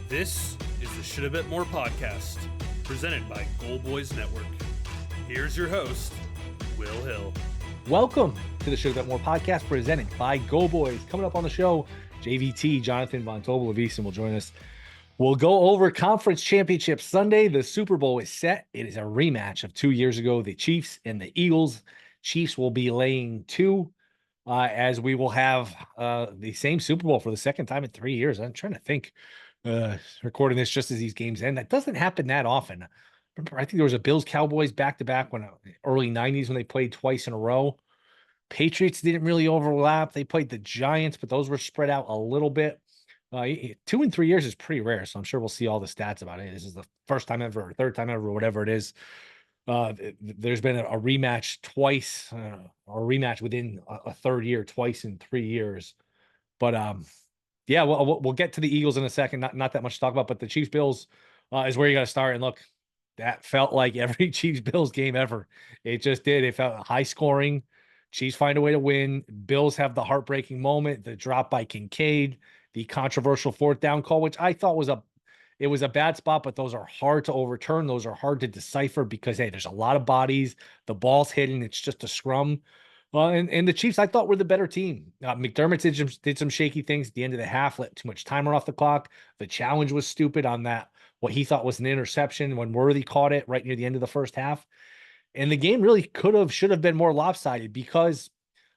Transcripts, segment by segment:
This is the Shoulda Bet More podcast, presented by Goal Boys Network. Here's your host, Will Hill. Welcome to the Shoulda Bet More podcast, presented by Go Boys. Coming up on the show, JVT, Jonathan von Tobel of Easton will join us. We'll go over conference championship Sunday. The Super Bowl is set. It is a rematch of 2 years ago, the Chiefs and the Eagles. Chiefs will be laying 2, as we will have the same Super Bowl for the second time in 3 years. I'm trying to think, recording this just as these games end. That doesn't happen that often. Remember, I think there was a Bills-Cowboys back-to-back when early 90s when they played twice in a row. Patriots didn't really overlap. They played the Giants, but those were spread out a little bit. 2 and 3 years is pretty rare, so I'm sure we'll see all the stats about it. This is the first time ever, or third time ever, or whatever it is. There's been a rematch twice, or a rematch within a third year, twice in 3 years. But yeah, we'll get to the Eagles in a second. Not that much to talk about, but the Chiefs Bills is where you got to start. And look, that felt like every Chiefs Bills game ever. It just did. It felt high scoring. Chiefs find a way to win. Bills have the heartbreaking moment, the drop by Kincaid, the controversial fourth down call, which I thought was a bad spot, but those are hard to overturn. Those are hard to decipher because, hey, there's a lot of bodies. The ball's hidden. It's just a scrum. And the Chiefs, I thought, were the better team. McDermott did some shaky things at the end of the half, let too much time run off the clock. The challenge was stupid on that, what he thought was an interception when Worthy caught it right near the end of the first half. And the game really should have been more lopsided because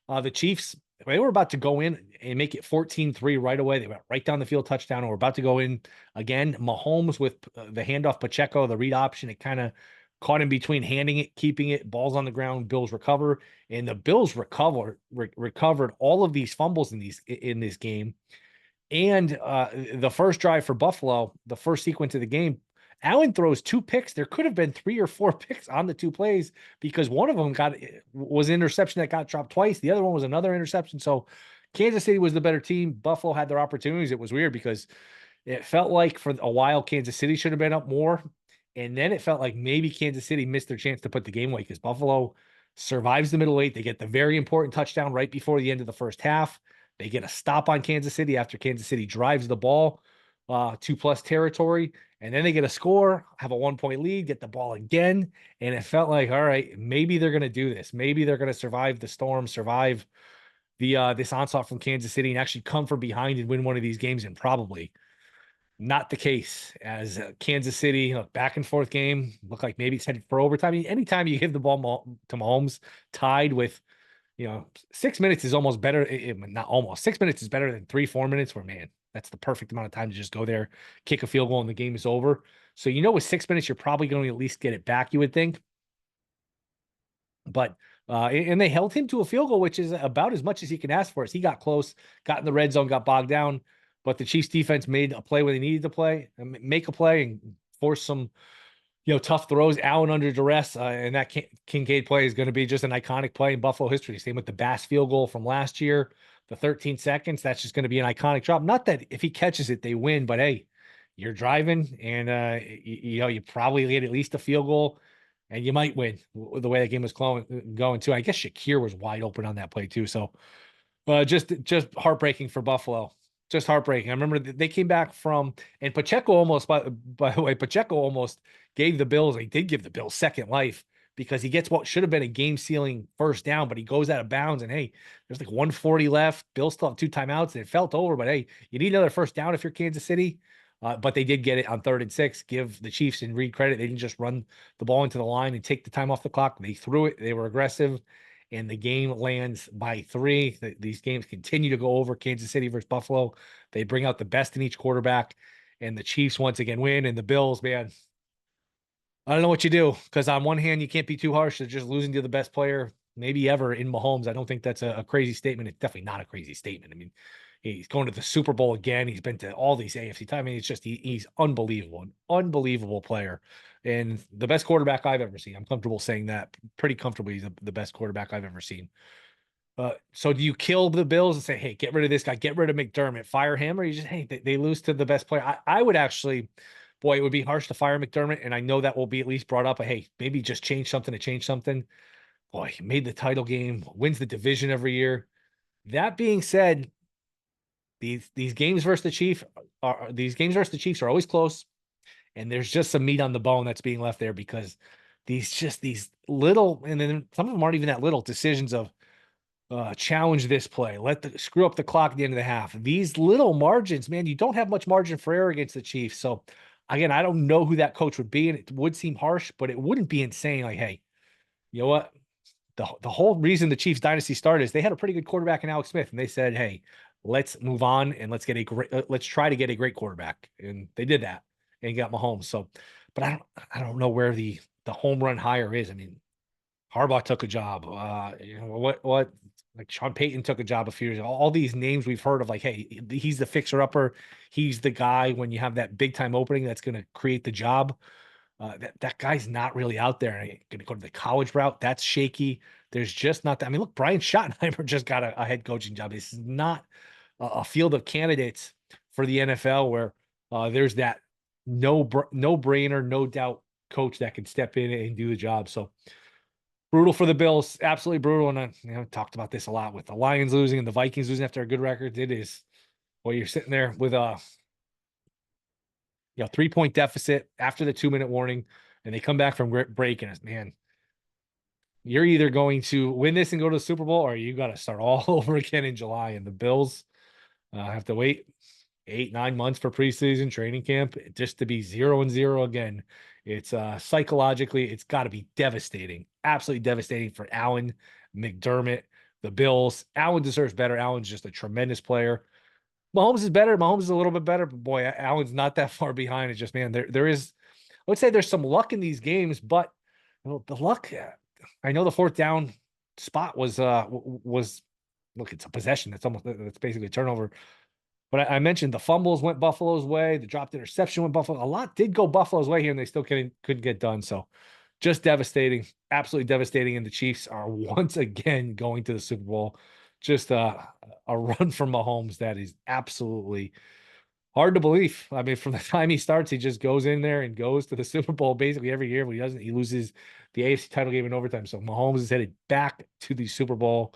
the Chiefs, they were about to go in and make it 14-3 right away. They went right down the field, touchdown, and we're about to go in again. Mahomes with the handoff, Pacheco, the read option, it kind of caught in between, handing it, keeping it, balls on the ground, Bills recover. And the Bills recovered all of these fumbles in this game. And the first drive for Buffalo, the first sequence of the game, Allen throws 2 picks. There could have been 3 or 4 picks on the 2 plays because one of them was an interception that got dropped twice. The other one was another interception. So Kansas City was the better team. Buffalo had their opportunities. It was weird because it felt like for a while Kansas City should have been up more. And then it felt like maybe Kansas City missed their chance to put the game away because Buffalo survives the middle 8. They get the very important touchdown right before the end of the first half. They get a stop on Kansas City after Kansas City drives the ball 2+ territory. And then they get a score, have a 1-point lead, get the ball again. And it felt like, all right, maybe they're going to do this. Maybe they're going to survive the storm, survive this onslaught from Kansas City and actually come from behind and win one of these games. And probably not the case, as Kansas City, back and forth game, looked like maybe it's headed for overtime. Anytime you give the ball to Mahomes tied with, 6 minutes is almost better. Not almost. 6 minutes is better than 3-4 minutes where, man, that's the perfect amount of time to just go there, kick a field goal, and the game is over. So, with 6 minutes, you're probably going to at least get it back, you would think. But, and they held him to a field goal, which is about as much as he can ask for. As he got close, got in the red zone, got bogged down. But the Chiefs defense made a play when they needed to make a play and force some, tough throws. Allen under duress, and that Kincaid play is going to be just an iconic play in Buffalo history. Same with the Bass field goal from last year, the 13 seconds. That's just going to be an iconic drop. Not that if he catches it, they win, but hey, you're driving, and you probably get at least a field goal, and you might win the way that game was going too. I guess Shakir was wide open on that play too. So, just heartbreaking for Buffalo. Just heartbreaking. I remember they came back from, and Pacheco almost, by the way, Pacheco almost gave the Bills, he did give the Bills second life because he gets what should have been a game-sealing first down, but he goes out of bounds, and hey, there's like 1:40 left. Bills still have 2 timeouts, and it felt over, but hey, you need another first down if you're Kansas City. But they did get it on 3rd and 6. Give the Chiefs and Reed credit. They didn't just run the ball into the line and take the time off the clock. They threw it. They were aggressive. And the game lands by 3. These games continue to go over. Kansas City versus Buffalo. They bring out the best in each quarterback, and the Chiefs once again win. And the Bills, man, I don't know what you do, because on one hand, you can't be too harsh. They're just losing to the best player maybe ever in Mahomes. I don't think that's a crazy statement. It's definitely not a crazy statement. I mean, he's going to the Super Bowl again. He's been to all these AFC times. I mean, it's just he's unbelievable, an unbelievable player, and the best quarterback I've ever seen. I'm comfortable saying that. Pretty comfortably, he's the best quarterback I've ever seen. So do you kill the Bills and say, hey, get rid of this guy, get rid of McDermott, fire him, or you just, hey, they lose to the best player? I would actually, boy, it would be harsh to fire McDermott, and I know that will be at least brought up. But hey, maybe just change something to change something. Boy, he made the title game, wins the division every year. That being said, these games versus the Chiefs are always close, and there's just some meat on the bone that's being left there because these little, and then some of them aren't even that little decisions of challenge this play, screw up the clock at the end of the half. These little margins, man, you don't have much margin for error against the Chiefs. So again, I don't know who that coach would be, and it would seem harsh, but it wouldn't be insane. Like, hey, you know what? The whole reason the Chiefs dynasty started is they had a pretty good quarterback in Alex Smith, and they said, hey, let's move on and let's try to get a great quarterback, and they did that and got Mahomes. So, but I don't know where the home run hire is. I mean, Harbaugh took a job. What like Sean Payton took a job a few years ago. All these names we've heard of, like, hey, he's the fixer upper. He's the guy when you have that big time opening that's going to create the job. That guy's not really out there. Going to go to the college route. That's shaky. There's just not that. I mean, look, Brian Schottenheimer just got a head coaching job. This is not a field of candidates for the NFL where there's that no brainer, no doubt coach that can step in and do the job. So brutal for the Bills, absolutely brutal. And I talked about this a lot with the Lions losing and the Vikings losing after a good record. It is, well, you're sitting there with a 3-point deficit after the 2-minute warning, and they come back from break, and man, you're either going to win this and go to the Super Bowl, or you got to start all over again in July. And the Bills have to wait 8-9 months for preseason training camp just to be 0-0 again. It's psychologically, it's got to be devastating, absolutely devastating for Allen, McDermott, the Bills. Allen deserves better. Allen's just a tremendous player. Mahomes is better. Mahomes is a little bit better, but boy, Allen's not that far behind. It's just, man, there is, I would say there's some luck in these games, but the luck, I know the fourth down spot was look, it's a possession. That's basically a turnover. But I mentioned the fumbles went Buffalo's way. The dropped interception went Buffalo. A lot did go Buffalo's way here, and they still couldn't get done. So just devastating, absolutely devastating. And the Chiefs are once again going to the Super Bowl. Just a run from Mahomes that is absolutely hard to believe. I mean, from the time he starts, he just goes in there and goes to the Super Bowl basically every year. When he doesn't, he loses the AFC title game in overtime. So Mahomes is headed back to the Super Bowl.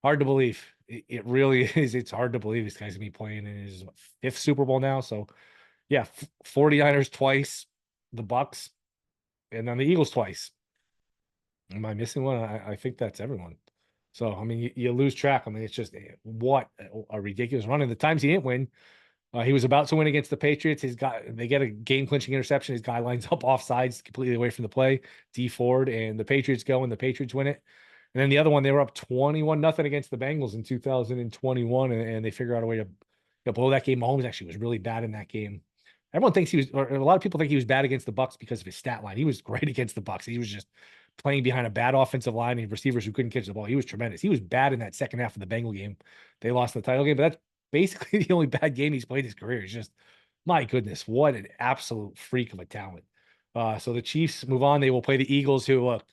Hard to believe. It really is. It's hard to believe this guy's gonna be playing in his fifth Super Bowl now. So yeah, 49ers twice, the Bucks, and then the Eagles twice. Am I missing one? I think that's everyone. So I mean, you lose track. I mean, it's just what a ridiculous run. And the times he didn't win, he was about to win against the Patriots. They get a game clinching interception. His guy lines up offsides completely away from the play. D Ford, and the Patriots go and the Patriots win it. And then the other one, they were up 21-0 against the Bengals in 2021, and they figure out a way to blow that game. Mahomes actually was really bad in that game. Everyone thinks or a lot of people think he was bad against the Bucks because of his stat line. He was great against the Bucks. He was just playing behind a bad offensive line and receivers who couldn't catch the ball. He was tremendous. He was bad in that second half of the Bengal game. They lost the title game, but that's basically the only bad game he's played his career. It's just, my goodness, what an absolute freak of a talent. So the Chiefs move on. They will play the Eagles, who, look,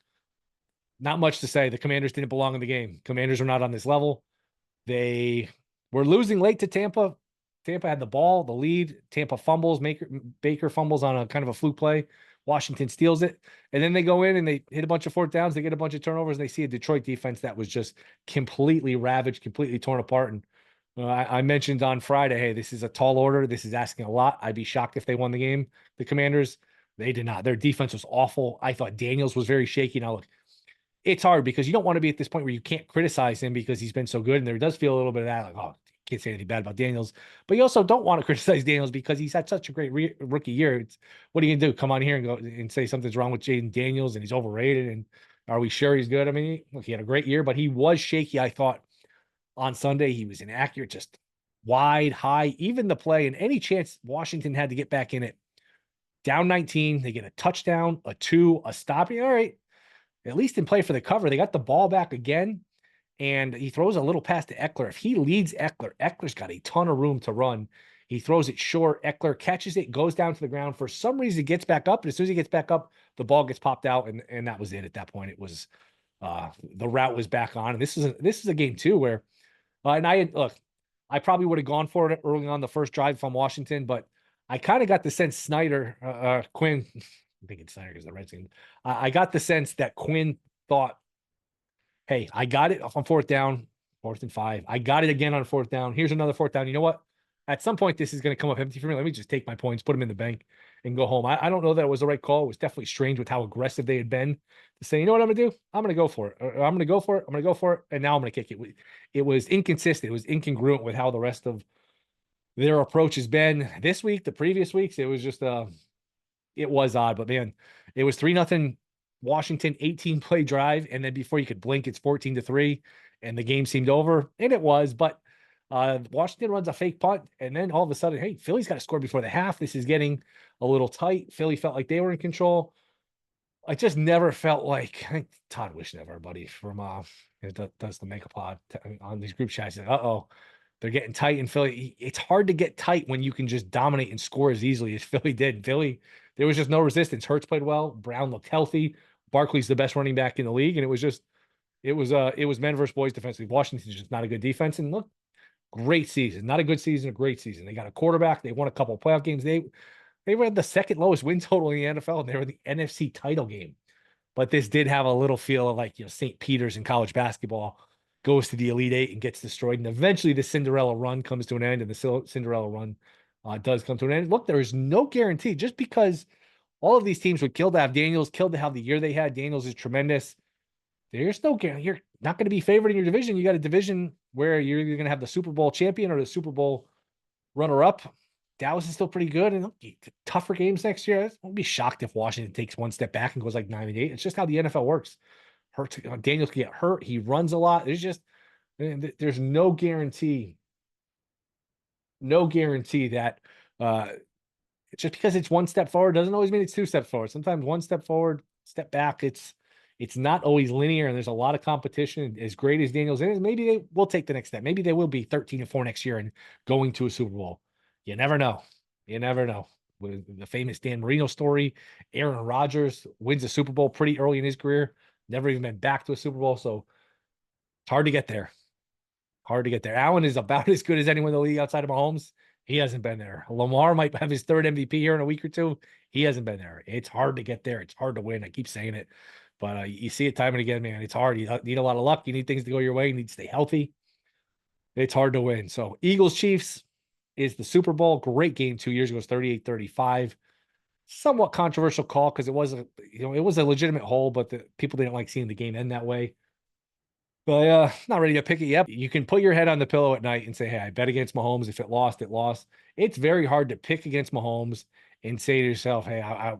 not much to say. The Commanders didn't belong in the game. Commanders are not on this level. They were losing late to Tampa. Tampa had the ball, the lead. Tampa fumbles. Baker fumbles on a kind of a fluke play. Washington steals it. And then they go in and they hit a bunch of fourth downs. They get a bunch of turnovers. And they see a Detroit defense that was just completely ravaged, completely torn apart. And I mentioned on Friday, hey, this is a tall order. This is asking a lot. I'd be shocked if they won the game. The Commanders, they did not. Their defense was awful. I thought Daniels was very shaky. Now, look, it's hard because you don't want to be at this point where you can't criticize him because he's been so good. And there does feel a little bit of that, like, oh, can't say anything bad about Daniels. But you also don't want to criticize Daniels because he's had such a great rookie year. What are you going to do? Come on here and go and say something's wrong with Jaden Daniels and he's overrated? And are we sure he's good? I mean, look, he had a great year, but he was shaky, I thought, on Sunday. He was inaccurate, just wide, high, even the play. And any chance Washington had to get back in it, down 19, they get a touchdown, a 2, a stopping. All right, at least in play for the cover. They got the ball back again, and he throws a little pass to Eckler. If he leads Eckler's got a ton of room to run. He throws it short. Eckler catches it, goes down to the ground. For some reason, he gets back up, and as soon as he gets back up, the ball gets popped out, and that was it. At that point, it was the route was back on. And this is a game too where, and I probably would have gone for it early on the first drive from Washington, but I kind of got the sense Quinn. I'm thinking Snyder because the Redskins. I got the sense that Quinn thought, hey, I got it on fourth down. 4th and 5. I got it again on 4th down. Here's another 4th down. You know what? At some point, this is going to come up empty for me. Let me just take my points, put them in the bank, and go home. I don't know that it was the right call. It was definitely strange with how aggressive they had been to say, you know what I'm going to do? I'm going to go for it. Or I'm going to go for it. I'm going to go for it. And now I'm going to kick it. It was inconsistent. It was incongruent with how the rest of their approach has been this week, the previous weeks. It was just, it was odd, but man, it was 3-0 Washington 18-play drive. And then before you could blink, it's 14-3 and the game seemed over, and it was, but Washington runs a fake punt, and then all of a sudden, hey, Philly's got to score before the half. This is getting a little tight. Philly felt like they were in control. I just never felt like Todd Wishnev, our buddy from does the Make a Pod on these group chats. Uh-oh, they're getting tight in Philly. It's hard to get tight when you can just dominate and score as easily as Philly did. Philly, there was just no resistance. Hurts played well. Brown looked healthy. Barkley's the best running back in the league, and it was men versus boys defensively. Washington's just not a good defense, and look, great season. Not a good season, a great season. They got a quarterback. They won a couple of playoff games. They were the second lowest win total in the NFL, and they were the NFC title game. But this did have a little feel of like, St. Peter's in college basketball goes to the Elite Eight and gets destroyed. And eventually the Cinderella run comes to an end, and the Cinderella run does come to an end. Look, there is no guarantee. Just because all of these teams would kill to have Daniels, kill to have the year they had. Daniels is tremendous. There's no guarantee. You're not going to be favored in your division. You got a division where you're either going to have the Super Bowl champion or the Super Bowl runner-up. Dallas is still pretty good, and tougher games next year. I won't be shocked if Washington takes one step back and goes like 9-8. It's just how the NFL works. Daniels can get hurt. He runs a lot. There's no guarantee. No guarantee that just because it's one step forward doesn't always mean it's two steps forward. Sometimes one step forward, step back. It's not always linear, and there's a lot of competition. As great as Daniels is, maybe they will take the next step. Maybe they will be 13-4 next year and going to a Super Bowl. You never know. You never know. With the famous Dan Marino story, Aaron Rodgers wins a Super Bowl pretty early in his career, never even been back to a Super Bowl. So it's hard to get there. Hard to get there. Allen is about as good as anyone in the league outside of Mahomes. He hasn't been there. Lamar might have his third MVP here in a week or two. He hasn't been there. It's hard to get there. It's hard to win. I keep saying it. But you see it time and again, man. It's hard. You need a lot of luck. You need things to go your way. You need to stay healthy. It's hard to win. So Eagles Chiefs is the Super Bowl. Great game 2 years ago. It was 38-35. Somewhat controversial call because it was a legitimate hole, but the people didn't like seeing the game end that way. But not ready to pick it yet. You can put your head on the pillow at night and say, hey, I bet against Mahomes. If it lost, it lost. It's very hard to pick against Mahomes and say to yourself, hey, I'm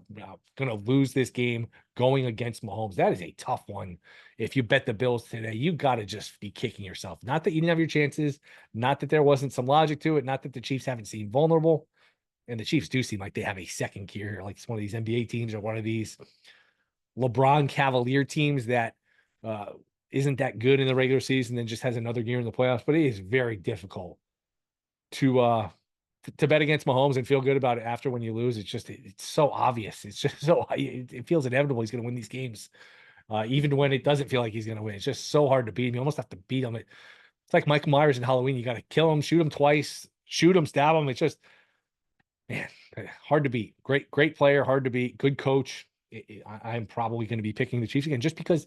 going to lose this game going against Mahomes. That is a tough one. If you bet the Bills today, you got to just be kicking yourself. Not that you didn't have your chances, not that there wasn't some logic to it, not that the Chiefs haven't seemed vulnerable. And the Chiefs do seem like they have a second gear, like it's one of these NBA teams or one of these LeBron Cavalier teams that isn't that good in the regular season, then just has another gear in the playoffs. But it is very difficult to bet against Mahomes and feel good about it after when you lose. It's so obvious. It's just so it feels inevitable he's going to win these games, even when it doesn't feel like he's going to win. It's just so hard to beat him. You almost have to beat him. It's like Michael Myers in Halloween. You got to kill him, shoot him twice, shoot him, stab him. It's just, man, hard to beat. Great player, hard to beat. Good coach. I'm probably going to be picking the Chiefs again just because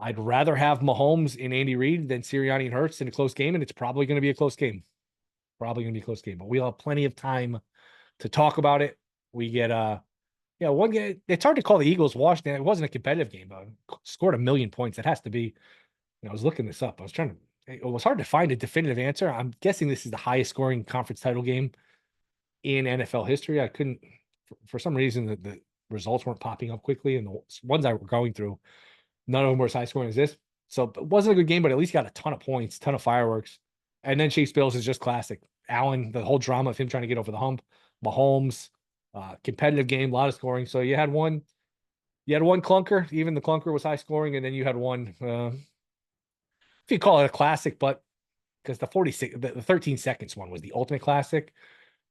I'd rather have Mahomes and Andy Reid than Sirianni and Hurts in a close game, and it's probably going to be a close game. Probably going to be a close game, but we'll have plenty of time to talk about it. We get one game. It's hard to call the Eagles Washington. It wasn't a competitive game, but scored 1 million points. That has to be. I was looking this up. It was hard to find a definitive answer. I'm guessing this is the highest scoring conference title game in NFL history. I couldn't, for some reason, the results weren't popping up quickly, and the ones I were going through, none of them were as high scoring as this. So it wasn't a good game, but at least got a ton of points, ton of fireworks. And then Chiefs Bills is just classic. Allen, the whole drama of him trying to get over the hump. Mahomes, competitive game, a lot of scoring. So you had one clunker. Even the clunker was high scoring, and then you had one. If you call it a classic, but because the 13 seconds one was the ultimate classic.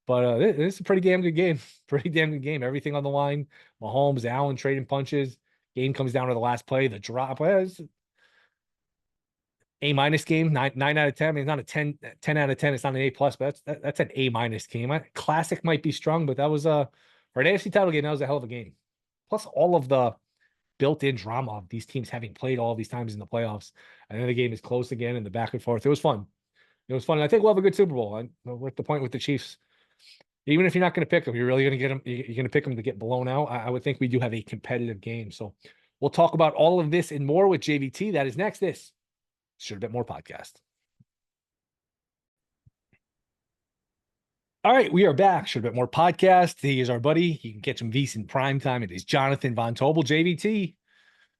But this is a pretty damn good game. Pretty damn good game. Everything on the line. Mahomes, Allen trading punches. Game comes down to the last play. The drop. A- game, 9 out of 10. I mean, it's not a 10 out of 10. It's not an A+, but that's an A- game. Classic might be strong, but that was for an AFC title game, that was a hell of a game. Plus all of the built-in drama of these teams having played all these times in the playoffs, and then the game is close again and the back and forth. It was fun. It was fun. And I think we'll have a good Super Bowl. And we're at the point with the Chiefs. Even if you're not going to pick them, you're really going to get them. You're going to pick them to get blown out. I would think we do have a competitive game. So we'll talk about all of this and more with JVT. That is next. This Shoulda Bet More podcast. All right, we are back. Shoulda Bet More podcast. He is our buddy. You can catch him V's in prime time. It is Jonathan Von Tobel, JVT.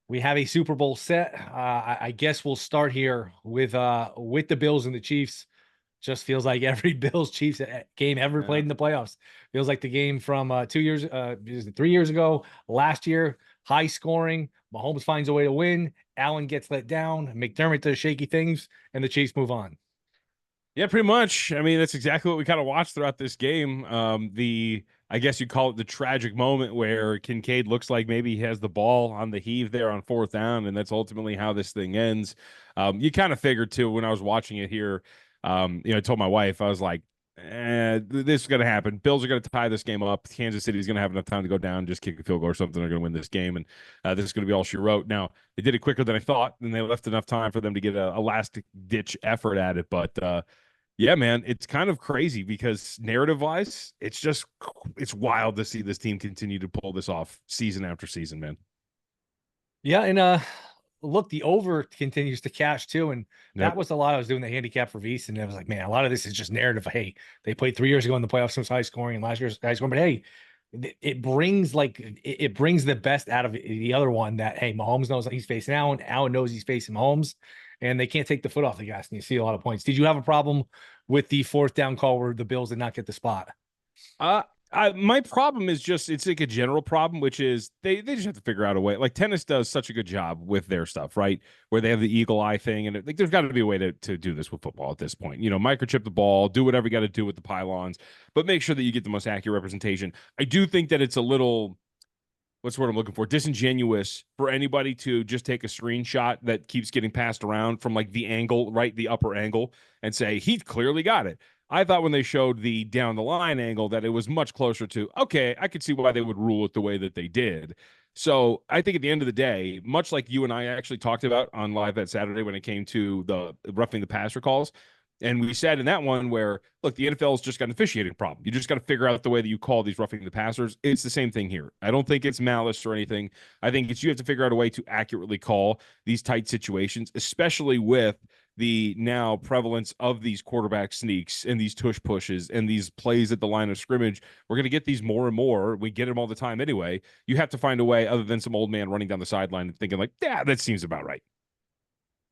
We have a Super Bowl set. I guess we'll start here with the Bills and the Chiefs. Just feels like every Bills Chiefs game ever played in the playoffs. Feels like the game from 3 years ago, last year, high scoring. Mahomes finds a way to win. Allen gets let down. McDermott does shaky things, and the Chiefs move on. Yeah, pretty much. I mean, that's exactly what we kind of watched throughout this game. I guess you call it the tragic moment where Kincaid looks like maybe he has the ball on the heave there on 4th down, and that's ultimately how this thing ends. You kind of figured too when I was watching it here. I told my wife, I was like, this is going to happen. Bills are going to tie this game up. Kansas City is going to have enough time to go down, just kick a field goal or something. They're going to win this game, and this is going to be all she wrote. Now, they did it quicker than I thought, and they left enough time for them to get a last-ditch effort at it. But, yeah, man, it's kind of crazy because narrative-wise, it's wild to see this team continue to pull this off season after season, man. Yeah, and look, the over continues to cash too, and that was a lot. I was doing the handicap for V's, and I was like, man, a lot of this is just narrative. Hey, they played 3 years ago in the playoffs, so it's high scoring, and last year's high scoring. But hey, it brings the best out of the other one. That hey, Mahomes knows he's facing Allen. Allen knows he's facing Mahomes, and they can't take the foot off the gas. And you see a lot of points. Did you have a problem with the 4th down call where the Bills did not get the spot? My problem is it's like a general problem, which is they just have to figure out a way. Like tennis does such a good job with their stuff, right? Where they have the eagle eye thing, and there's got to be a way to do this with football at this point. Microchip the ball, do whatever you got to do with the pylons, but make sure that you get the most accurate representation. I do think that it's a little, what's the word I'm looking for, disingenuous for anybody to just take a screenshot that keeps getting passed around from like the angle, right, the upper angle, and say he clearly got it. I thought when they showed the down the line angle that it was much closer to, okay, I could see why they would rule it the way that they did. So I think at the end of the day, much like you and I actually talked about on live that Saturday when it came to the roughing the passer calls, and we said in that one where, look, the NFL's just got an officiating problem. You just got to figure out the way that you call these roughing the passers. It's the same thing here. I don't think it's malice or anything. I think you have to figure out a way to accurately call these tight situations, especially with the now prevalence of these quarterback sneaks and these tush pushes and these plays at the line of scrimmage. We're going to get these more and more. We get them all the time anyway. You have to find a way other than some old man running down the sideline and thinking like, yeah, that seems about right.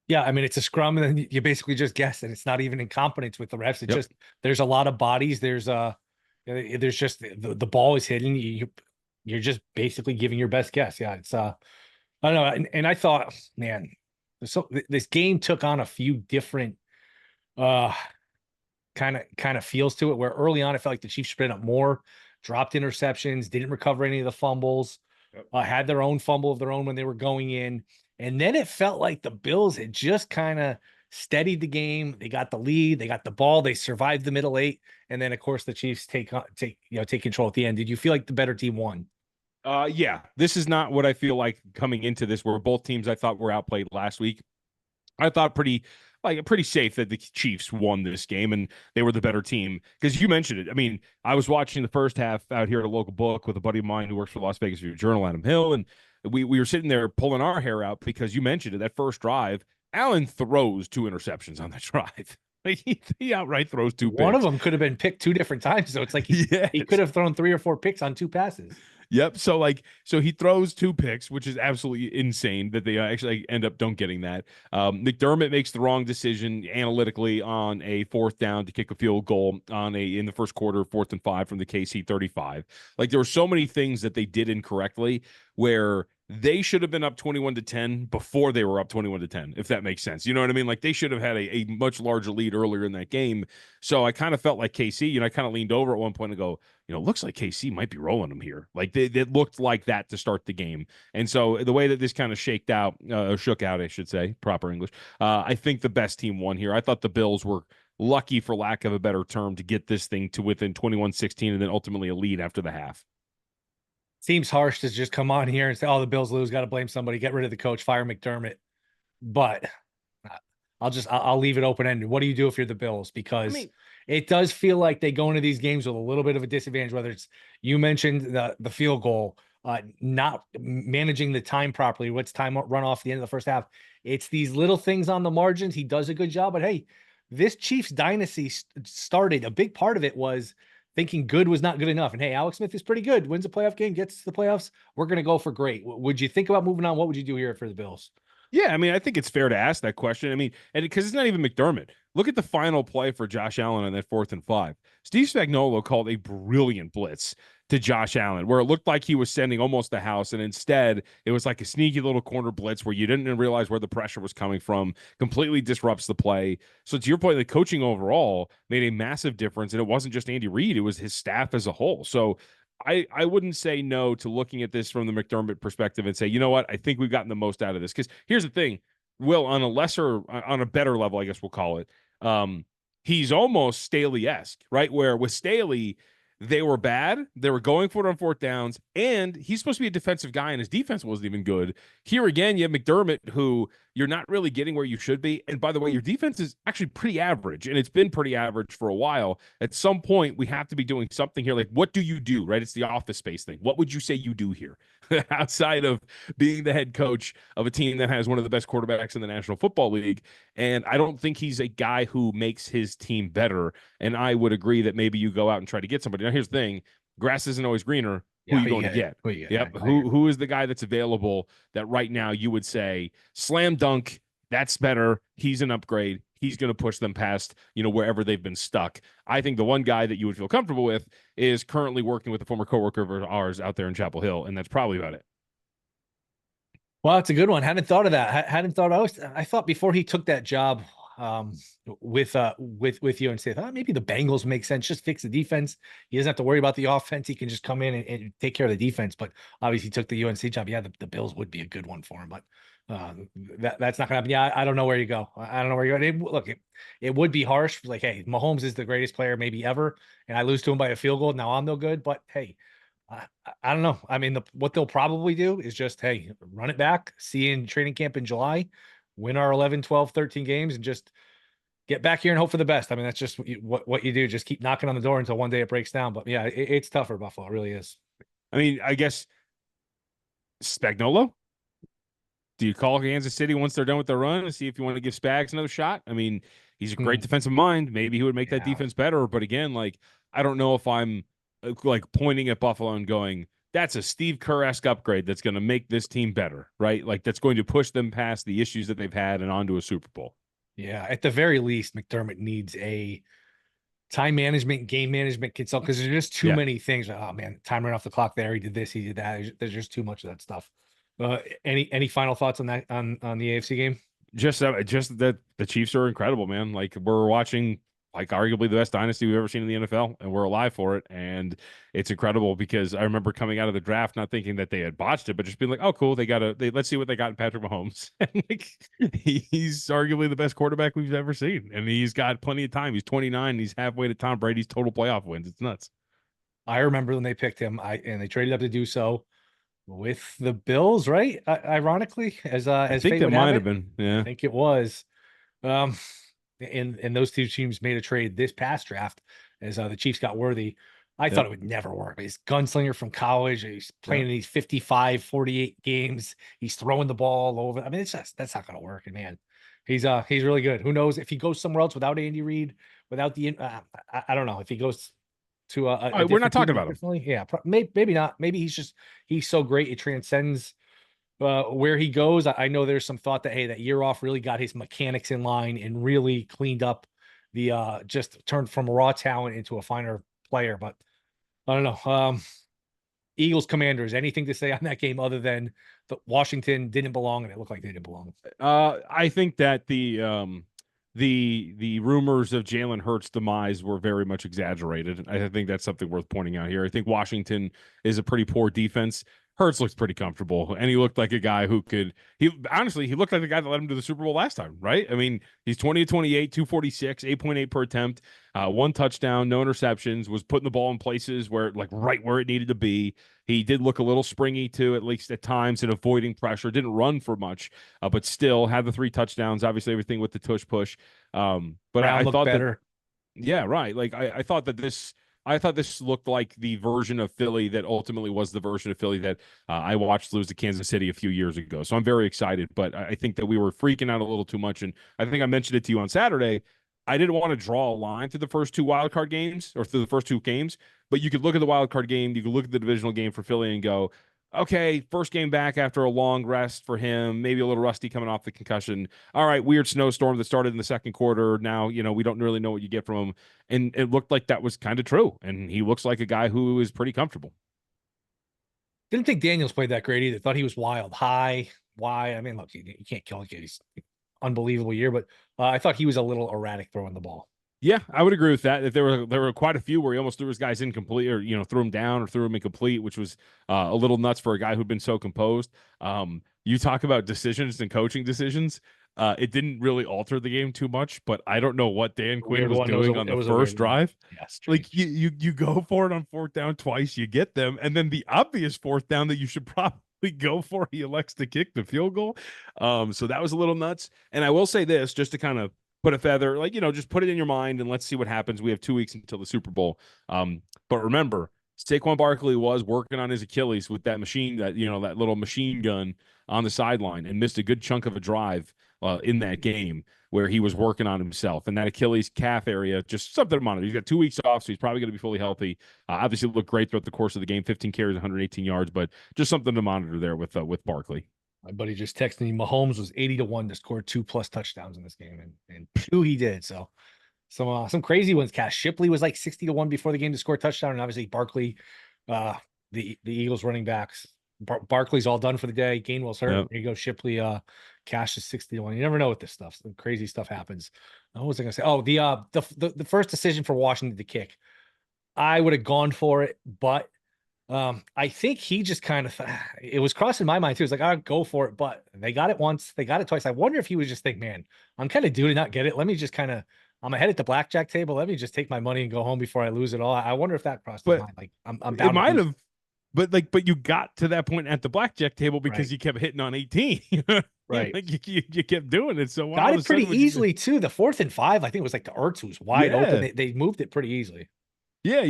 Yeah, I mean, it's a scrum, and then you basically just guess, and it's not even incompetence with the refs. It's just there's a lot of bodies. There's just the ball is hidden. You're just basically giving your best guess. Yeah, it's I don't know, and I thought, man, so this game took on a few different kind of feels to it. Where early on, I felt like the Chiefs spread up more, dropped interceptions, didn't recover any of the fumbles, had their own fumble of their own when they were going in. And then it felt like the Bills had just kind of steadied the game. They got the lead, they got the ball, they survived the middle 8, and then of course the Chiefs take control at the end. Did you feel like the better team won? Yeah, this is not what I feel like coming into this, where both teams I thought were outplayed last week. I thought pretty safe that the Chiefs won this game and they were the better team, because you mentioned it. I mean, I was watching the first half out here at a local book with a buddy of mine who works for Las Vegas Journal, Adam Hill, and we were sitting there pulling our hair out because you mentioned it. That first drive, Allen throws 2 interceptions on that drive. Like he outright throws 2 picks. One of them could have been picked 2 different times, so it's like he could have thrown 3 or 4 picks on 2 passes. Yep. So he throws 2 picks, which is absolutely insane that they actually don't getting that. McDermott makes the wrong decision analytically on a 4th down to kick a field goal in the first quarter, 4th and 5 from the KC 35. Like there were so many things that they did incorrectly where they should have been up 21-10 before they were up 21-10, if that makes sense. You know what I mean? Like they should have had a much larger lead earlier in that game. So I kind of felt like KC, I kind of leaned over at one point and go, looks like KC might be rolling them here. Like they looked like that to start the game. And so the way that this kind of shook out, I should say, proper English, I think the best team won here. I thought the Bills were lucky, for lack of a better term, to get this thing to within 21-16 and then ultimately a lead after the half. seems harsh to just come on here and say, "Oh, the Bills lose, got to blame somebody, get rid of the coach, fire McDermott." But I'll leave it open ended. What do you do if you're the Bills? Because it does feel like they go into these games with a little bit of a disadvantage. Whether it's you mentioned the field goal, not managing the time properly, what's time run off the end of the first half. It's these little things on the margins. He does a good job, but hey, this Chiefs dynasty started. A big part of it was thinking good was not good enough. And hey, Alex Smith is pretty good. Wins a playoff game, gets to the playoffs. We're going to go for great. Would you think about moving on? What would you do here for the Bills? Yeah, I mean, I think it's fair to ask that question. I mean, and because it's not even McDermott. Look at the final play for Josh Allen on that 4th and 5. Steve Spagnuolo called a brilliant blitz to Josh Allen, where it looked like he was sending almost the house, and instead it was like a sneaky little corner blitz where you didn't realize where the pressure was coming from. Completely disrupts the play. So to your point, the coaching overall made a massive difference, and it wasn't just Andy Reid; it was his staff as a whole. So I wouldn't say no to looking at this from the McDermott perspective and say, you know what, I think we've gotten the most out of this. Because here's the thing, Will, on a better level, I guess we'll call it, he's almost Staley-esque, right? Where with Staley, they were bad, they were going for it on 4th downs, and he's supposed to be a defensive guy, and his defense wasn't even good. Here again, you have McDermott, who you're not really getting where you should be. And by the way, your defense is actually pretty average, and it's been pretty average for a while. At some point, we have to be doing something here. Like, what do you do, right? It's the Office Space thing. What would you say you do here outside of being the head coach of a team that has one of the best quarterbacks in the National Football League? And I don't think he's a guy who makes his team better. And I would agree that maybe you go out and try to get somebody. Now, here's the thing. Grass isn't always greener. Who are you going to get? Yep. Who is the guy that's available that right now you would say slam dunk? That's better. He's an upgrade. He's going to push them past, wherever they've been stuck. I think the one guy that you would feel comfortable with is currently working with a former coworker of ours out there in Chapel Hill, and that's probably about it. Well, it's a good one. Hadn't thought of that. I thought before he took that job with UNC, I thought maybe the Bengals make sense. Just fix the defense. He doesn't have to worry about the offense. He can just come in and take care of the defense. But obviously, he took the UNC job. Yeah, the Bills would be a good one for him, but that's not gonna happen. Yeah, I don't know where you go. I don't know where you go. Look, it would be harsh. Like, hey, Mahomes is the greatest player maybe ever, and I lose to him by a field goal. Now I'm no good. But hey, I don't know. I mean, what they'll probably do is just, hey, run it back, see you in training camp in July, win our 11, 12, 13 games, and just get back here and hope for the best. I mean, that's just what you do. Just keep knocking on the door until one day it breaks down. But yeah, it's tougher, Buffalo. It really is. I mean, I guess Spagnuolo? Do you call Kansas City once they're done with their run and see if you want to give Spags another shot? I mean, he's a great defensive mind. Maybe he would make that defense better. But again, like, I don't know if I'm like pointing at Buffalo and going, that's a Steve Kerr-esque upgrade that's going to make this team better, right? Like, that's going to push them past the issues that they've had and onto a Super Bowl. Yeah, at the very least, McDermott needs a time management, game management consult, because there's just too many things. Oh man, time ran off the clock there. He did this, he did that. There's just too much of that stuff. Any final thoughts on that on the AFC game? Just that the Chiefs are incredible, man. Like, we're watching like arguably the best dynasty we've ever seen in the NFL, and we're alive for it. And it's incredible because I remember coming out of the draft not thinking that they had botched it, but just being like, oh, cool, let's see what they got in Patrick Mahomes. And like, he's arguably the best quarterback we've ever seen, and he's got plenty of time. He's 29, he's halfway to Tom Brady's total playoff wins. It's nuts. I remember when they picked him, and they traded up to do so with the Bills, right? Ironically, I think that might have been, yeah. I think it was. And those two teams made a trade this past draft as the Chiefs got Worthy. I thought it would never work. He's a gunslinger from college. He's playing in these 55, 48 games. He's throwing the ball all over. I mean, that's not going to work. And man, he's really good. Who knows if he goes somewhere else without Andy Reid, without the I don't know if he goes to we're not talking about him. Yeah, maybe not. Maybe he's so great it transcends where he goes. I know there's some thought that, hey, that year off really got his mechanics in line and really cleaned up the just turned from a raw talent into a finer player. But I don't know. Eagles Commanders, anything to say on that game other than the Washington didn't belong and it looked like they didn't belong? I think that the rumors of Jalen Hurts' demise were very much exaggerated. I think that's something worth pointing out here. I think Washington is a pretty poor defense. Hurts looks pretty comfortable, and he looked like a guy who could. He looked like the guy that led him to the Super Bowl last time, right? I mean, he's 20-28, 246, 8.8 per attempt, 1 touchdown, no interceptions. Was putting the ball in places where, like, right where it needed to be. He did look a little springy too, at least at times, in avoiding pressure. Didn't run for much, but still had the 3 touchdowns. Obviously, everything with the tush push. But Brown I looked thought better. yeah, right. Like I thought that this. I thought this looked like the version of Philly that ultimately was the version of Philly that I watched lose to Kansas City a few years ago. So I'm very excited, but I think that we were freaking out a little too much. And I think I mentioned it to you on Saturday. I didn't want to draw a line through the first two wild card games or through the first two games, but you could look at the wild card game, you could look at the divisional game for Philly and go, okay, first game back after a long rest for him, maybe a little rusty coming off the concussion. All right, weird snowstorm that started in the second quarter. Now, we don't really know what you get from him. And it looked like that was kind of true. And he looks like a guy who is pretty comfortable. Didn't think Daniels played that great either. Thought he was wild high. Why? I mean, look, you can't kill a kid. He's unbelievable year, but I thought he was a little erratic throwing the ball. Yeah, I would agree with that. If there were quite a few where he almost threw his guys incomplete, or threw him down or threw him incomplete, which was a little nuts for a guy who'd been so composed. You talk about decisions and coaching decisions. It didn't really alter the game too much, but I don't know what Dan Quinn was doing on the first drive. Yes, like you go for it on fourth down twice, you get them, and then the obvious fourth down that you should probably go for, he elects to kick the field goal. So that was a little nuts. And I will say this, just to kind of put a feather, just put it in your mind and let's see what happens. We have 2 weeks until the Super Bowl. But remember, Saquon Barkley was working on his Achilles with that machine, that little machine gun on the sideline, and missed a good chunk of a drive in that game where he was working on himself. And that Achilles calf area, just something to monitor. He's got 2 weeks off, so he's probably going to be fully healthy. Obviously looked great throughout the course of the game, 15 carries, 118 yards, but just something to monitor there with Barkley. My buddy just texted me. Mahomes was 80-1 to score 2+ touchdowns in this game, and 2 he did. So some crazy ones. Cash Shipley was like 60-1 before the game to score a touchdown, and obviously Barkley, the Eagles running backs. Barkley's all done for the day. Gainwell's hurt. Yep. There you go. Shipley, Cash is 60-1. You never know with this stuff. Some crazy stuff happens. What was I gonna say? Oh, the first decision for Washington to kick. I would have gone for it, but I think he just kind of, it was crossing my mind too. It's like, I'll go for it, but they got it once, they got it twice. I wonder if he was just think, man, I'm kind of due to not get it. Let me just I'm ahead at the blackjack table. Let me just take my money and go home before I lose it all. I wonder if that crossed his mind. Like, I'm bound it might have, but you got to that point at the blackjack table because you kept hitting on 18. Right. You kept doing it. So got it pretty easily too. The 4th and 5, I think it was like the Ertz who's wide open. They moved it pretty easily. Yeah,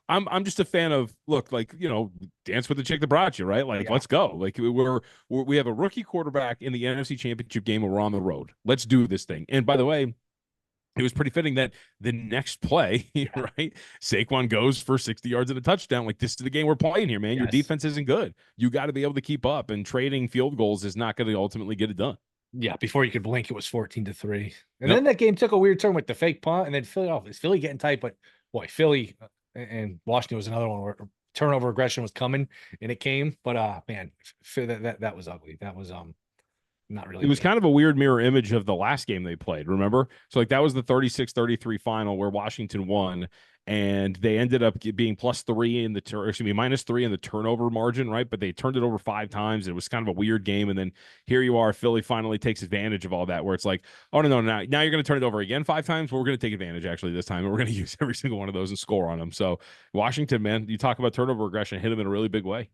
I'm just a fan of, look, dance with the chick that brought you, right? Like, let's go. Like, we have a rookie quarterback in the NFC Championship game, and we're on the road. Let's do this thing. And by the way, it was pretty fitting that the next play, right, Saquon goes for 60 yards and a touchdown. Like, this is the game we're playing here, man. Yes. Your defense isn't good. You got to be able to keep up, and trading field goals is not going to ultimately get it done. Yeah, before you could blink, it was 14-3. And then that game took a weird turn with the fake punt, and then Philly getting tight, but boy, Philly and Washington was another one where turnover aggression was coming, and it came. But man, that was ugly. That was not really. It was kind of a weird mirror image of the last game they played. Remember? So that was the 36-33 final where Washington won, and they ended up being +3 in the -3 in the turnover margin, right? But they turned it over 5 times. It was kind of a weird game, and then here you are, Philly finally takes advantage of all that, where it's like, oh no, now you're going to turn it over again 5 times. Well, we're going to take advantage actually this time, and we're going to use every single one of those and score on them. So Washington, man, you talk about turnover aggression, hit them in a really big way.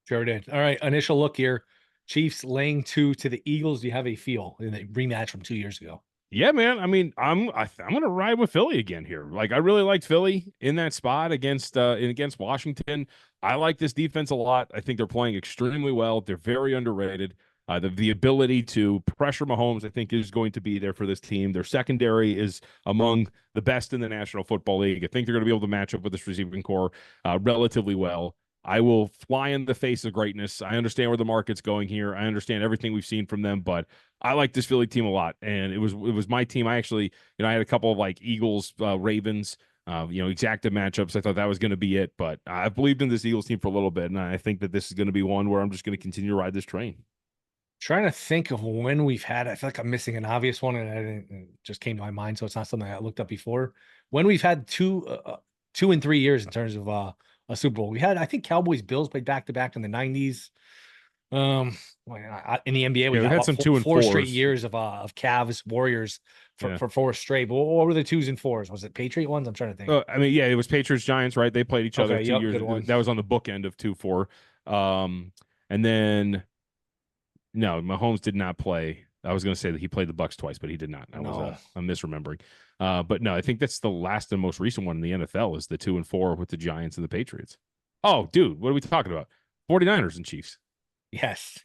Sure did. All right, initial look here. Chiefs laying 2 to the Eagles. Do you have a feel in the rematch from 2 years ago? Yeah, man. I mean, I'm gonna ride with Philly again here. Like, I really liked Philly in that spot against Washington. I like this defense a lot. I think they're playing extremely well. They're very underrated. The ability to pressure Mahomes, I think, is going to be there for this team. Their secondary is among the best in the National Football League. I think they're going to be able to match up with this receiving core relatively well. I will fly in the face of greatness. I understand where the market's going here. I understand everything we've seen from them, but I like this Philly team a lot. And it was my team. I actually, I had a couple of like Eagles, Ravens, exacta matchups. I thought that was going to be it, but I've believed in this Eagles team for a little bit, and I think that this is going to be one where I'm just going to continue to ride this train. Trying to think of when we've had, I feel like I'm missing an obvious one, and it just came to my mind, so it's not something I looked up before. When we've had 2 and 3 years in terms of a a Super Bowl. We had, I think, Cowboys Bills played back to back in the 90s. In the NBA, we Yeah, we got had some 2 and four straight 4s. years of Cavs Warriors Yeah. for four straight. But what were the 2s and 4s? Was it Patriot ones? I'm trying to think. I mean, yeah, it was Patriots Giants, right? They played each other Okay, 2 years. good one. That was on the bookend of 2-4. And then no, Mahomes did not play. I was going to say that he played the Bucks twice, but he did not. I'm misremembering. But no, I think that's the last and most recent one in the NFL is the 2 and 4 with the Giants and the Patriots. Oh, dude, what are we talking about? 49ers and Chiefs. Yes.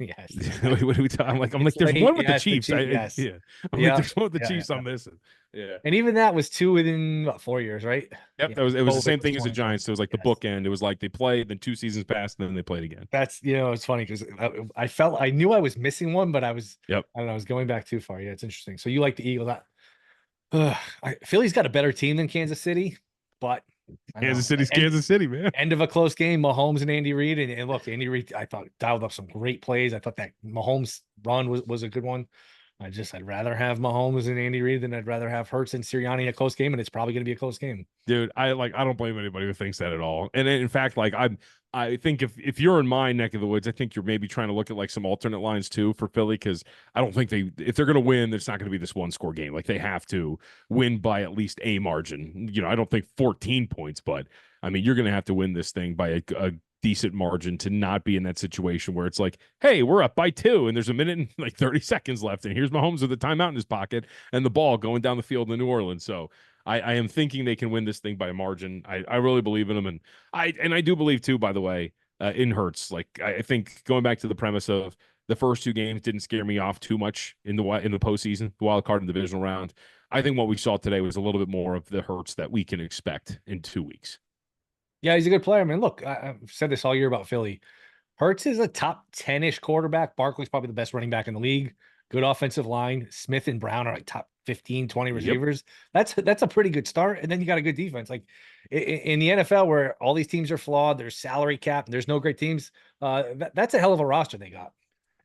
What are we talking? I'm like, there's late, one with yes, the Chiefs. yes. Yeah. Yeah. There's one with the Yeah, Chiefs yeah. I'm missing. Yeah. And even that was 2 within what, 4 years, right? Yep. Yeah. It was the same COVID thing as the 2020. Giants. So it was like the Yes. bookend. It was like they played, then 2 seasons passed, and then they played again. That's, it's funny because I knew I was missing one, but I Yep. don't know, I was going back too far. Yeah, it's interesting. So you like the Eagles. Philly's got a better team than Kansas City, but Kansas City's Kansas City, man. End of a close game, Mahomes and Andy Reid. And look, Andy Reid, I thought dialed up some great plays. I thought that Mahomes run was a good one. I'd rather have Mahomes and Andy Reid than I'd rather have Hurts and Sirianni in a close game, and it's probably going to be a close game. Dude, I don't blame anybody who thinks that at all. And in fact, like I think if you're in my neck of the woods, I think you're maybe trying to look at like some alternate lines too for Philly, because I don't think if they're going to win, it's not going to be this 1-score game. Like they have to win by at least a margin. I don't think 14 points, but I mean, you're going to have to win this thing by a decent margin to not be in that situation where it's like, hey, we're up by 2 and there's a minute and like 30 seconds left, and here's Mahomes with the timeout in his pocket and the ball going down the field in New Orleans. So I am thinking they can win this thing by a margin. I really believe in them, and I do believe too, by the way, in Hurts. Like I think going back to the premise of the first 2 games didn't scare me off too much in the postseason, the wild card and divisional round. I think what we saw today was a little bit more of the Hurts that we can expect in 2 weeks. Yeah, he's a good player, man. Look, I've said this all year about Philly. Hurts is a top 10-ish quarterback. Barkley's probably the best running back in the league. Good offensive line. Smith and Brown are like top 15, 20 receivers. Yep. That's a pretty good start. And then you got a good defense. Like in the NFL where all these teams are flawed, there's salary cap, and there's no great teams. That's a hell of a roster they got.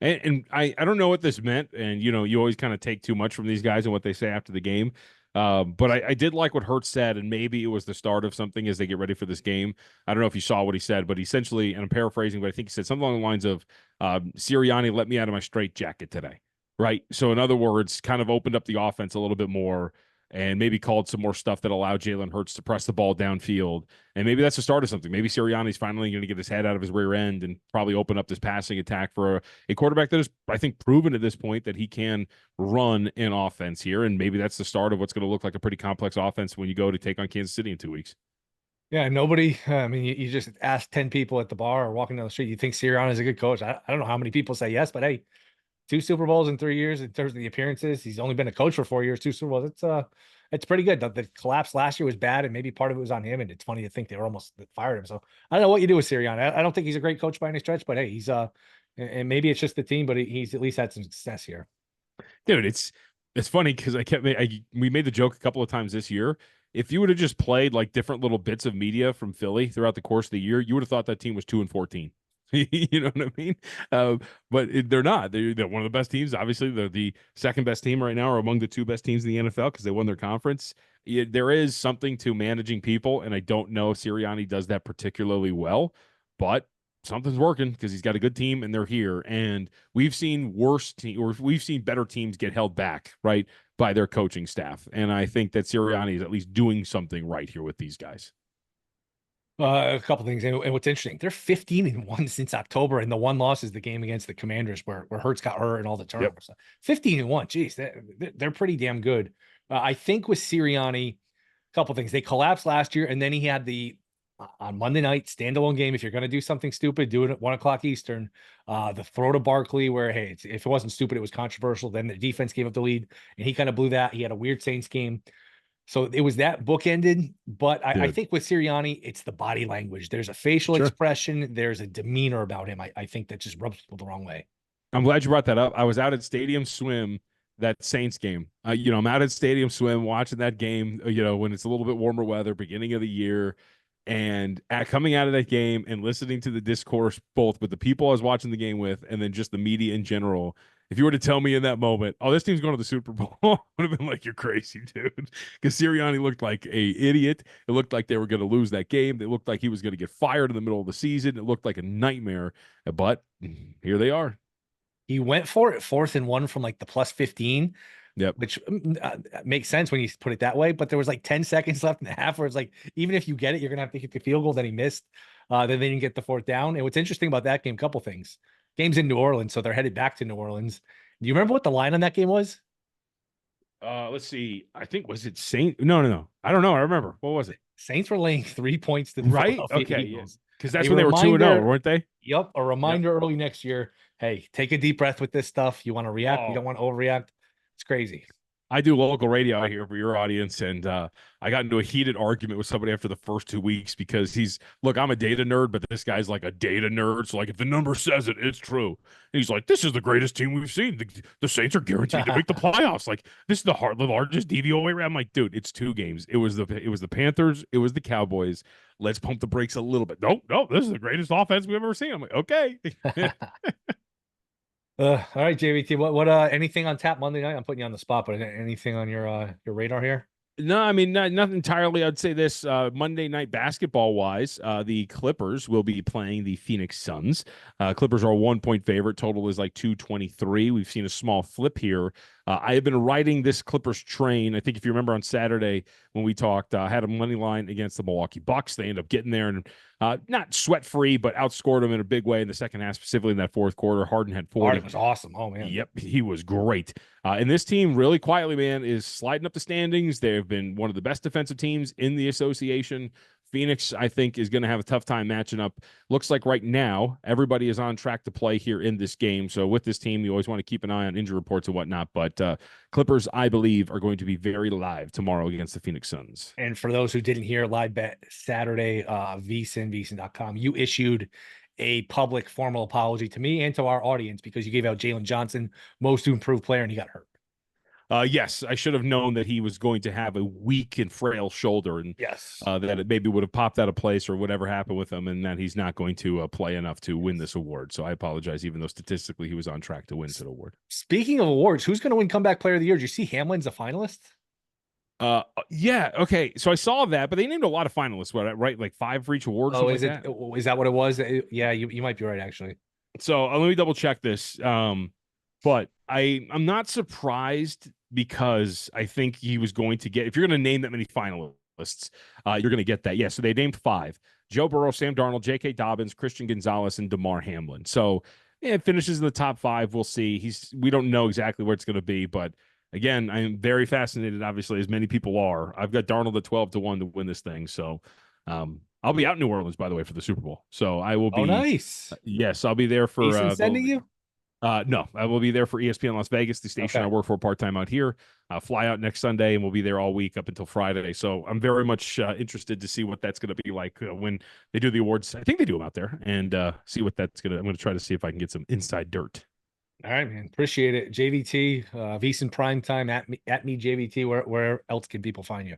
And I don't know what this meant. And, you always kind of take too much from these guys and what they say after the game. But I did like what Hurts said, and maybe it was the start of something as they get ready for this game. I don't know if you saw what he said, but essentially, and I'm paraphrasing, but I think he said something along the lines of, Sirianni let me out of my straitjacket today, right? So in other words, kind of opened up the offense a little bit more and maybe called some more stuff that allowed Jalen Hurts to press the ball downfield. And maybe that's the start of something. Maybe Sirianni's finally going to get his head out of his rear end and probably open up this passing attack for a quarterback that is, I think, proven at this point that he can run an offense here. And maybe that's the start of what's going to look like a pretty complex offense when you go to take on Kansas City in 2 weeks. Yeah, nobody. I mean, you just ask 10 people at the bar or walking down the street, you think Sirianni is a good coach? I don't know how many people say yes, but hey, 2 Super Bowls in 3 years in terms of the appearances. He's only been a coach for 4 years, 2 Super Bowls. It's pretty good. The collapse last year was bad, and maybe part of it was on him. And it's funny to think they were almost fired him. So I don't know what you do with Sirianni. I don't think he's a great coach by any stretch, but hey, he's and maybe it's just the team, but he's at least had some success here. Dude, it's funny because we made the joke a couple of times this year. If you would have just played like different little bits of media from Philly throughout the course of the year, you would have thought that team was 2-14. You know what I mean? But they're not. They're one of the best teams. Obviously, they're the second best team right now, or among the 2 best teams in the NFL because they won their conference. There is something to managing people, and I don't know if Sirianni does that particularly well, but something's working because he's got a good team and they're here. And we've seen we've seen better teams get held back, right, by their coaching staff. And I think that Sirianni is at least doing something right here with these guys. A couple things, and what's interesting, they're 15-1 since October, and the one loss is the game against the Commanders where Hurts got hurt and all the turnovers. Yep. 15-1, geez, they're pretty damn good. I think with Sirianni, a couple things. They collapsed last year, and then he had the on Monday night standalone game. If you're going to do something stupid, do it at 1:00 Eastern. The throw to Barkley, where hey, if it wasn't stupid, it was controversial. Then the defense gave up the lead, and he kind of blew that. He had a weird Saints game. So it was that bookended, but I think with Sirianni, it's the body language. There's a facial expression. There's a demeanor about him. I think that just rubs people the wrong way. I'm glad you brought that up. I was out at Stadium Swim, that Saints game. I'm out at Stadium Swim watching that game, when it's a little bit warmer weather, beginning of the year. And coming out of that game and listening to the discourse, both with the people I was watching the game with and then just the media in general, if you were to tell me in that moment, oh, this team's going to the Super Bowl, I would have been like, you're crazy, dude. Because Sirianni looked like a idiot. It looked like they were going to lose that game. It looked like he was going to get fired in the middle of the season. It looked like a nightmare. But here they are. He went for it 4th and 1 from like the plus 15. Yep. Which makes sense when you put it that way. But there was like 10 seconds left in the half where it's like, even if you get it, you're going to have to kick the field goal. Then he missed. Then they didn't get the 4th down. And what's interesting about that game, couple things. Game's in New Orleans, so they're headed back to New Orleans. Do you remember what the line on that game was? Let's see. I think, was it Saint? No. I don't know. I remember. What was it? Saints were laying 3 points to the right. Philadelphia Okay. Eagles. Because that's when they were 2-0, weren't they? Yep. A reminder early next year. Hey, take a deep breath with this stuff. You want to react. You don't want to overreact. It's crazy. I do local radio out here for your audience, and I got into a heated argument with somebody after the first 2 weeks because look, I'm a data nerd, but this guy's like a data nerd. So like, if the number says it, it's true. And he's like, this is the greatest team we've seen. The Saints are guaranteed to make the playoffs. Like, this is the largest DVOA rate. I'm like, dude, it's 2 games. It was the Panthers. It was the Cowboys. Let's pump the brakes a little bit. No, this is the greatest offense we've ever seen. I'm like, okay. All right, JVT. What anything on tap Monday night? I'm putting you on the spot, but anything on your radar here? No, I mean, nothing entirely. I'd say this Monday night basketball wise, the Clippers will be playing the Phoenix Suns. Clippers are a 1-point favorite. Total is like 223. We've seen a small flip here. I have been riding this Clippers train. I think if you remember on Saturday when we talked, I had a money line against the Milwaukee Bucks. They end up getting there and not sweat free, but outscored them in a big way in the second half, specifically in that fourth quarter. Harden had 40. Harden was awesome. Oh man. Yep, he was great. And this team really quietly, man, is sliding up the standings. They've been one of the best defensive teams in the association. Phoenix, I think, is going to have a tough time matching up. Looks like right now everybody is on track to play here in this game. So with this team, you always want to keep an eye on injury reports and whatnot. But Clippers, I believe, are going to be very live tomorrow against the Phoenix Suns. And for those who didn't hear, live bet Saturday, VSiN.com, you issued a public formal apology to me and to our audience because you gave out Jalen Johnson, most improved player, and he got hurt. Yes, I should have known that he was going to have a weak and frail shoulder, and yes, that it maybe would have popped out of place or whatever happened with him, and that he's not going to play enough to win this award. So I apologize, even though statistically he was on track to win said award. Speaking of awards, who's going to win Comeback Player of the Year? Did you see Hamlin's a finalist? Yeah, okay. So I saw that, but they named a lot of finalists, right? Like 5 for each award. Oh, is it? Like is that what it was? Yeah, you might be right, actually. So let me double check this. But I'm not surprised because I think he was going to get, if you're going to name that many finalists, you're going to get that. Yeah, so they named 5. Joe Burrow, Sam Darnold, J.K. Dobbins, Christian Gonzalez, and DeMar Hamlin. So yeah, it finishes in the top 5. We'll see. We don't know exactly where it's going to be, but again, I'm very fascinated, obviously, as many people are. I've got Darnold at 12-1 to win this thing. So I'll be out in New Orleans, by the way, for the Super Bowl. So I will be. Oh, nice. Yes, I'll be there for. Sending you? No, I will be there for ESPN Las Vegas, the station I work for part-time out here. Fly out next Sunday, and we'll be there all week up until Friday. So I'm very much interested to see what that's going to be like when they do the awards. I think they do them out there, and see what that's going to. I'm going to try to see if I can get some inside dirt. All right, man. Appreciate it. JVT, VSiN Primetime at me JVT. Where else can people find you?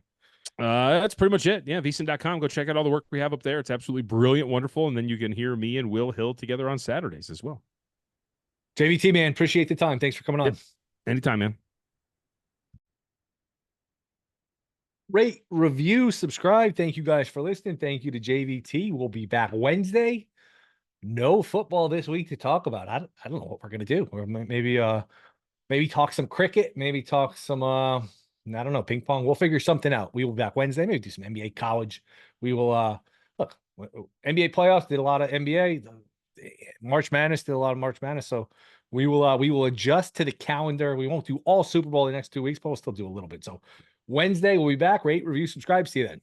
That's pretty much it. Yeah, VSiN.com. Go check out all the work we have up there. It's absolutely brilliant, wonderful, and then you can hear me and Will Hill together on Saturdays as well. JVT, man, appreciate the time. Thanks for coming on. Yep. Anytime, man. Rate, review, subscribe. Thank you guys for listening. Thank you to JVT. We'll be back Wednesday. No football this week to talk about. I don't know what we're gonna do. Or maybe talk some cricket. Maybe talk some I don't know, ping pong. We'll figure something out. We will be back Wednesday. Maybe do some NBA college. We will look. NBA playoffs did a lot of NBA. March Madness did a lot of March Madness. So we will adjust to the calendar. We won't do all Super Bowl the next 2 weeks, but we'll still do a little bit. So Wednesday we'll be back. Rate, review, subscribe. See you then.